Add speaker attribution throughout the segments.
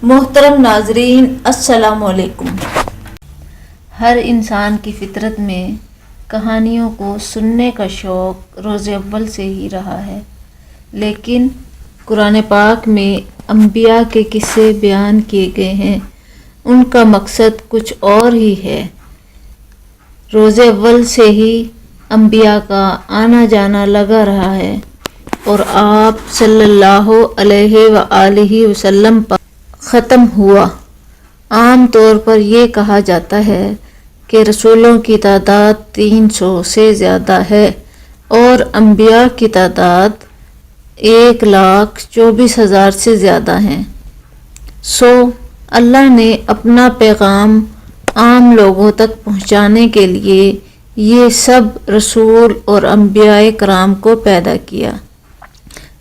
Speaker 1: محترم ناظرین، السلام علیکم۔ ہر انسان کی فطرت میں کہانیوں کو سننے کا شوق روز اول سے ہی رہا ہے، لیکن قرآن پاک میں انبیاء کے قصے بیان کیے گئے ہیں، ان کا مقصد کچھ اور ہی ہے۔ روز اول سے ہی انبیاء کا آنا جانا لگا رہا ہے اور آپ صلی اللہ علیہ وآلہ وسلم پر ختم ہوا۔ عام طور پر یہ کہا جاتا ہے کہ رسولوں کی تعداد 300 سے زیادہ ہے اور انبیاء کی تعداد 1,24,000 سے زیادہ ہیں۔ اللہ نے اپنا پیغام عام لوگوں تک پہنچانے کے لیے یہ سب رسول اور انبیاء کرام کو پیدا کیا۔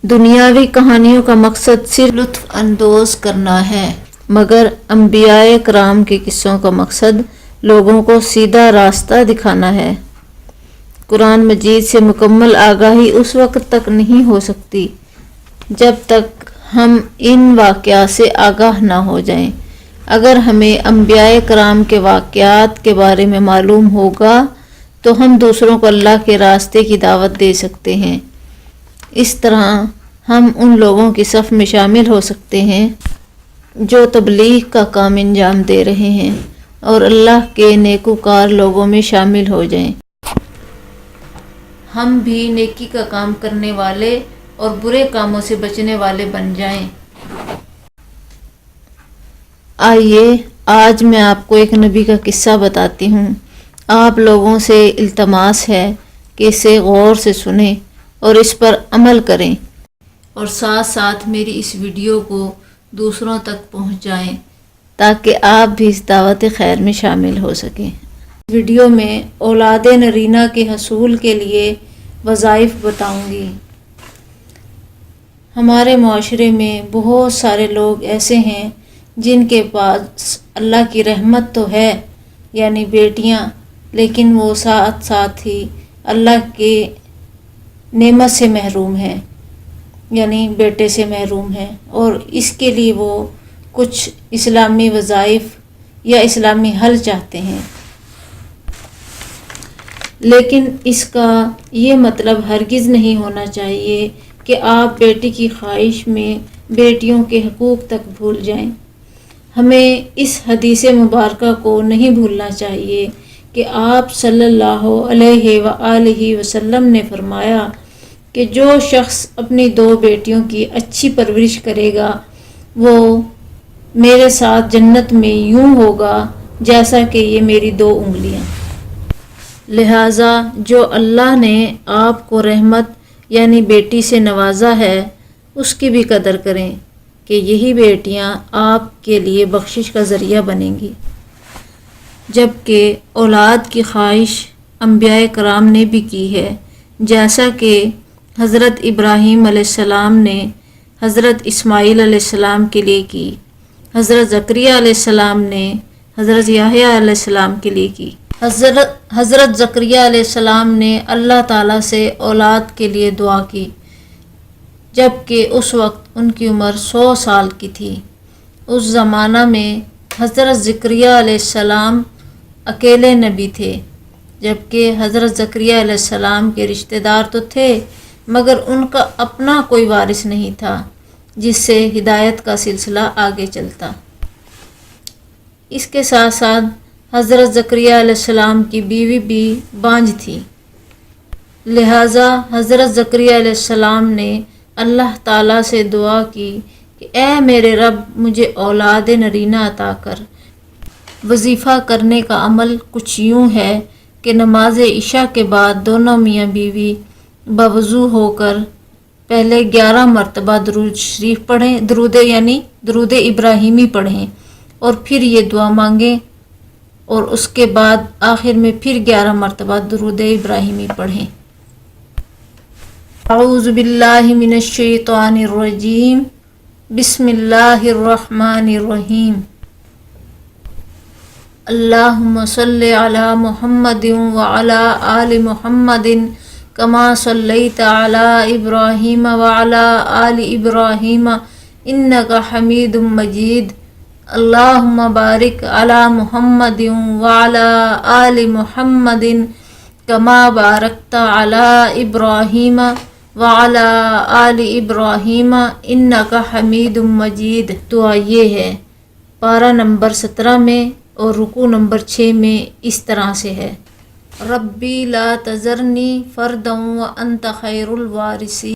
Speaker 1: دنیاوی کہانیوں کا مقصد صرف لطف اندوز کرنا ہے، مگر انبیاء کرام کے قصوں کا مقصد لوگوں کو سیدھا راستہ دکھانا ہے۔ قرآن مجید سے مکمل آگاہی اس وقت تک نہیں ہو سکتی جب تک ہم ان واقعات سے آگاہ نہ ہو جائیں۔ اگر ہمیں انبیاء کرام کے واقعات کے بارے میں معلوم ہوگا تو ہم دوسروں کو اللہ کے راستے کی دعوت دے سکتے ہیں۔ اس طرح ہم ان لوگوں کی صف میں شامل ہو سکتے ہیں جو تبلیغ کا کام انجام دے رہے ہیں اور اللہ کے نیکوکار لوگوں میں شامل ہو جائیں۔ ہم بھی نیکی کا کام کرنے والے اور برے کاموں سے بچنے والے بن جائیں۔ آئیے آج میں آپ کو ایک نبی کا قصہ بتاتی ہوں۔ آپ لوگوں سے التماس ہے کہ اسے غور سے سنیں اور اس پر عمل کریں اور ساتھ ساتھ میری اس ویڈیو کو دوسروں تک پہنچائیں تاکہ آپ بھی اس دعوت خیر میں شامل ہو سکیں۔ اس ویڈیو میں اولاد نرینہ کے حصول کے لیے وظائف بتاؤں گی۔ ہمارے معاشرے میں بہت سارے لوگ ایسے ہیں جن کے پاس اللہ کی رحمت تو ہے، یعنی بیٹیاں، لیکن وہ ساتھ ساتھ ہی اللہ کے نعمت سے محروم ہیں، یعنی بیٹے سے محروم ہیں، اور اس کے لیے وہ کچھ اسلامی وظائف یا اسلامی حل چاہتے ہیں۔ لیکن اس کا یہ مطلب ہرگز نہیں ہونا چاہیے کہ آپ بیٹی کی خواہش میں بیٹیوں کے حقوق تک بھول جائیں۔ ہمیں اس حدیث مبارکہ کو نہیں بھولنا چاہیے کہ آپ صلی اللہ علیہ وآلہ وسلم نے فرمایا کہ جو شخص اپنی 2 بیٹیوں کی اچھی پرورش کرے گا وہ میرے ساتھ جنت میں یوں ہوگا جیسا کہ یہ میری 2 انگلیاں۔ لہٰذا جو اللہ نے آپ کو رحمت یعنی بیٹی سے نوازا ہے اس کی بھی قدر کریں کہ یہی بیٹیاں آپ کے لیے بخشش کا ذریعہ بنیں گی۔ جبکہ اولاد کی خواہش انبیاء کرام نے بھی کی ہے، جیسا کہ حضرت ابراہیم علیہ السلام نے حضرت اسماعیل علیہ السلام کے لیے کی، حضرت زکریا علیہ السلام نے حضرت یحییٰ علیہ السلام کے لیے کی۔ حضرت زکریا علیہ السلام نے اللہ تعالیٰ سے اولاد کے لیے دعا کی جبکہ اس وقت ان کی عمر 100 سال کی تھی۔ اس زمانہ میں حضرت زکریا علیہ السلام اکیلے نبی تھے، جبکہ حضرت زکریا علیہ السلام کے رشتہ دار تو تھے مگر ان کا اپنا کوئی وارث نہیں تھا جس سے ہدایت کا سلسلہ آگے چلتا۔ اس کے ساتھ ساتھ حضرت زکریا علیہ السلام کی بیوی بھی بانجھ تھی، لہٰذا حضرت زکریا علیہ السلام نے اللہ تعالیٰ سے دعا کی کہ اے میرے رب مجھے اولاد نرینہ عطا کر۔ وظیفہ کرنے کا عمل کچھ یوں ہے کہ نماز عشاء کے بعد دونوں میاں بیوی بوضو ہو کر پہلے 11 مرتبہ درود شریف پڑھیں، درود ابراہیمی پڑھیں اور پھر یہ دعا مانگیں اور اس کے بعد آخر میں پھر 11 مرتبہ درود ابراہیمی پڑھیں۔ اعوذ باللہ من الشیطان الرجیم، بسم اللہ الرحمن الرحیم۔ اللہم صلی علی محمد وعلی آل محمد کما صلیت علی ابراہیم وعلی آل ابراہیم انک حمید مجید۔ اللہم بارک علی محمد وعلی آل محمد کما بارکت علی ابراہیم وعلی آل ابراہیم انک حمید مجید۔ دعا یہ ہے، پارہ نمبر 17 میں اور رکوع نمبر 6 میں اس طرح سے ہے: ربی لا تذرنی فردا وانت خیر الوارثین۔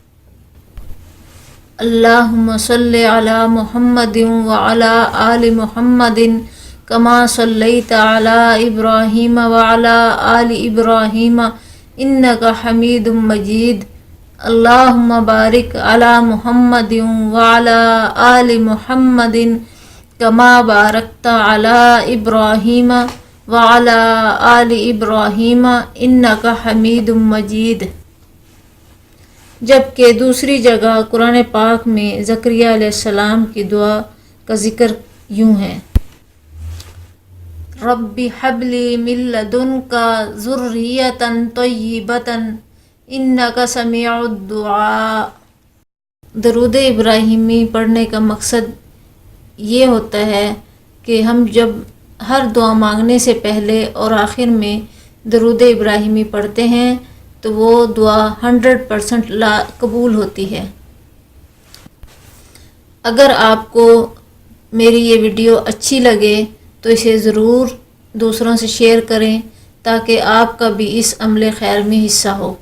Speaker 1: اللہم صلی علی محمد وعلی آل محمد کما صلیت علی ابراہیم وعلی آل ابراہیم انک حمید مجید۔ اللہم بارک علی محمد وعلی آل محمد کما بارکت علی ابراہیم وعلی آل ابراہیم انک حمید مجید۔ جبکہ دوسری جگہ قرآن پاک میں زکریا علیہ السلام کی دعا کا ذکر یوں ہے: رب ھب لی من لدنک ذریۃ طیبۃ انک سمیع الدعاء۔ درود ابراہیمی پڑھنے کا مقصد یہ ہوتا ہے کہ ہم جب ہر دعا مانگنے سے پہلے اور آخر میں درود ابراہیمی پڑھتے ہیں تو وہ دعا 100% قبول ہوتی ہے۔ اگر آپ کو میری یہ ویڈیو اچھی لگے تو اسے ضرور دوسروں سے شیئر کریں تاکہ آپ کا بھی اس عمل خیر میں حصہ ہو۔